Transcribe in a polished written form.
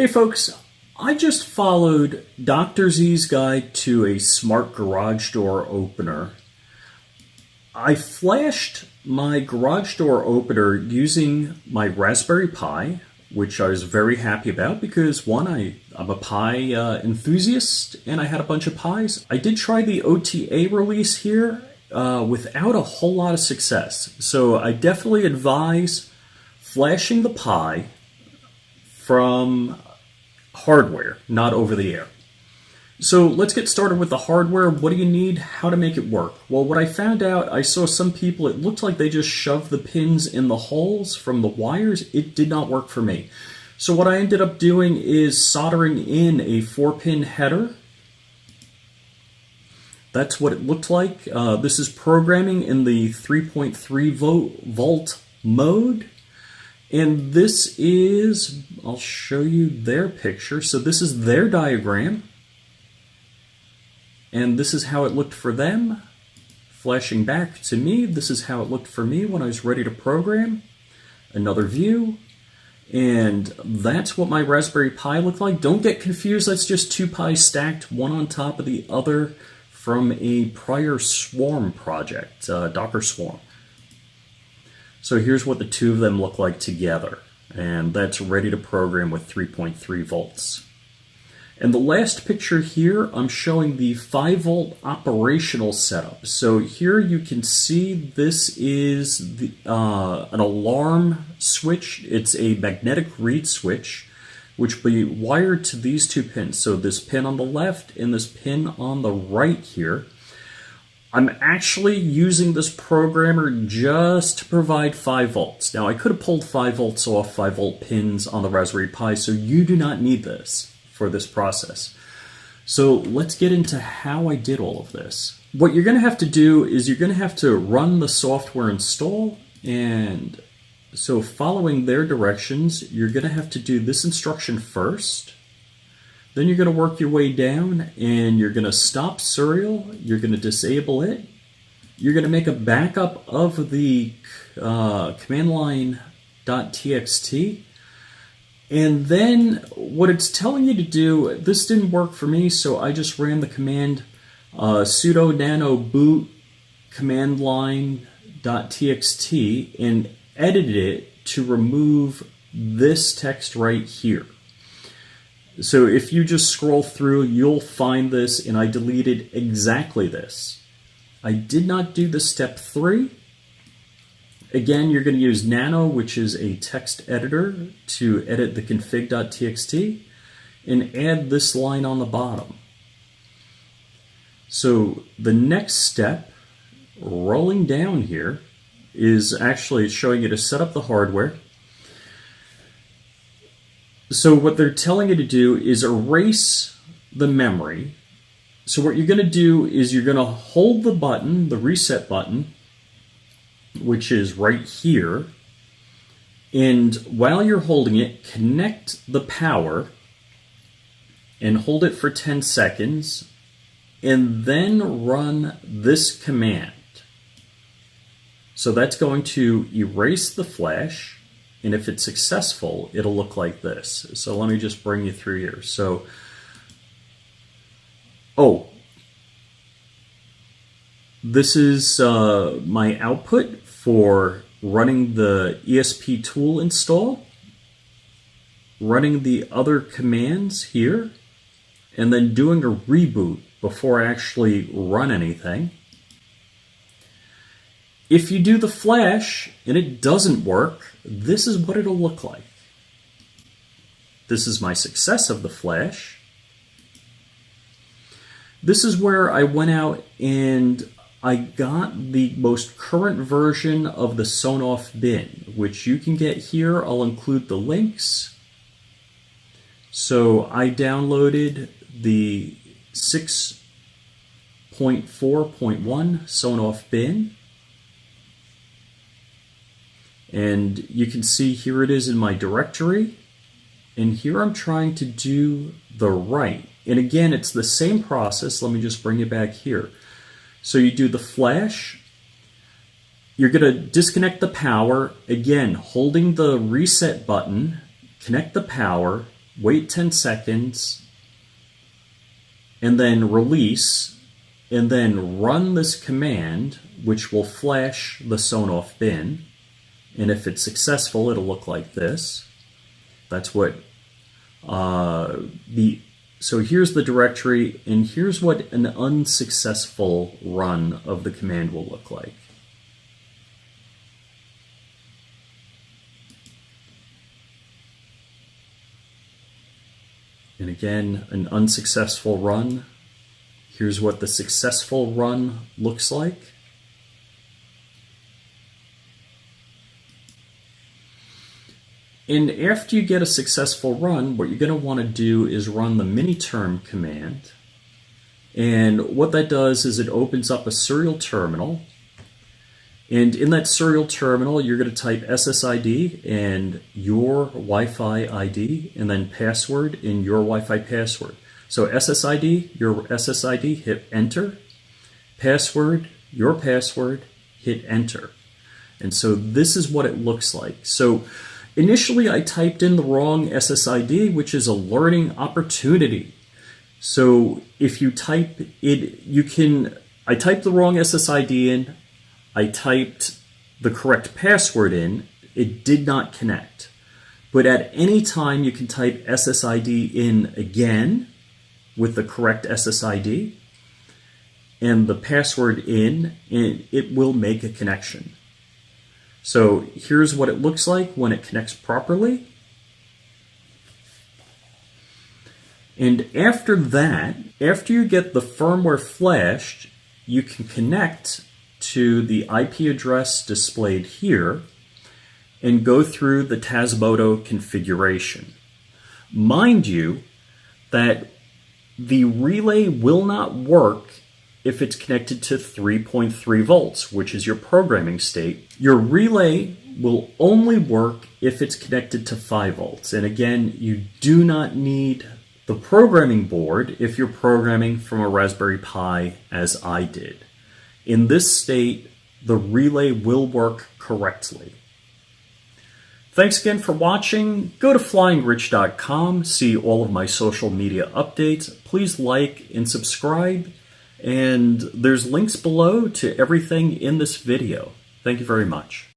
Hey folks, I just followed Dr. Z's guide to a smart garage door opener. I flashed my garage door opener using my Raspberry Pi, which I was very happy about because one, I'm a Pi enthusiast and I had a bunch of Pis. I did try the OTA release here without a whole lot of success. So I definitely advise flashing the Pi from hardware, not over the air. So let's get started with the hardware. What do you need? How to make it work? Well, what I found out, I saw some people, it looked like they just shoved the pins in the holes from the wires. It did not work for me. So what I ended up doing is soldering in a 4-pin header. That's what it looked like. This is programming in the 3.3 volt mode. And this is, I'll show you their picture. So this is their diagram. And this is how it looked for them. Flashing back to me, this is how it looked for me when I was ready to program. Another view. And that's what my Raspberry Pi looked like. Don't get confused, that's just 2 Pis stacked, one on top of the other from a prior Swarm project, Docker Swarm. So here's what the two of them look like together, and that's ready to program with 3.3 volts. And the last picture here, I'm showing the 5-volt operational setup. So here you can see this is the, an alarm switch. It's a magnetic reed switch, which will be wired to these 2 pins. So this pin on the left and this pin on the right here. I'm actually using this programmer just to provide 5 volts. Now I could have pulled 5 volts off 5-volt pins on the Raspberry Pi, so you do not need this for this process. So let's get into how I did all of this. What you're going to have to do is you're going to have to run the software install, and so following their directions, you're going to have to do this instruction first. Then you're going to work your way down and you're going to stop serial, you're going to disable it, you're going to make a backup of the command line.txt, and then what it's telling you to do, this didn't work for me, so I just ran the command sudo nano boot command line.txt and edited it to remove this text right here. So if you just scroll through, you'll find this, and I deleted exactly this. I did not do the step 3. Again, you're going to use Nano, which is a text editor, to edit the config.txt, and add this line on the bottom. So the next step, rolling down here, is actually showing you to set up the hardware. So what they're telling you to do is erase the memory. So what you're going to do is you're going to hold the button, the reset button, which is right here, and while you're holding it, connect the power and hold it for 10 seconds, and then run this command. So that's going to erase the flash. And if it's successful, it'll look like this. So let me just bring you through here. So, this is my output for running the ESP tool install, running the other commands here, and then doing a reboot before I actually run anything. If you do the flash and it doesn't work, this is what it'll look like. This is my success of the flash. This is where I went out and I got the most current version of the Sonoff bin, which you can get here. I'll include the links. So I downloaded the 6.4.1 Sonoff bin. And you can see here it is in my directory. And here I'm trying to do the write. And again, it's the same process. Let me just bring it back here. So you do the flash. You're going to disconnect the power. Again, holding the reset button, connect the power, wait 10 seconds, and then release, and then run this command, which will flash the Sonoff bin. And if it's successful, it'll look like this. That's what so here's the directory, and here's what an unsuccessful run of the command will look like. And again, an unsuccessful run. Here's what the successful run looks like. And after you get a successful run, what you're going to want to do is run the miniterm command. And what that does is it opens up a serial terminal. And in that serial terminal, you're going to type SSID and your Wi-Fi ID, and then password in your Wi-Fi password. So SSID, your SSID, hit enter. Password, your password, hit enter. And so this is what it looks like. So initially, I typed in the wrong SSID, which is a learning opportunity. So if you type it, I typed the wrong SSID in, I typed the correct password in, it did not connect. But at any time, you can type SSID in again with the correct SSID and the password in, and it will make a connection. So here's what it looks like when it connects properly. And after that, after you get the firmware flashed, you can connect to the IP address displayed here and go through the Tasmota configuration. Mind you that the relay will not work if it's connected to 3.3 volts, which is your programming state. Your relay will only work if it's connected to 5 volts. And again, you do not need the programming board if you're programming from a Raspberry Pi, as I did. In this state, the relay will work correctly. Thanks again for watching. Go to flyingrich.com, see all of my social media updates. Please like and subscribe. And there's links below to everything in this video. Thank you very much.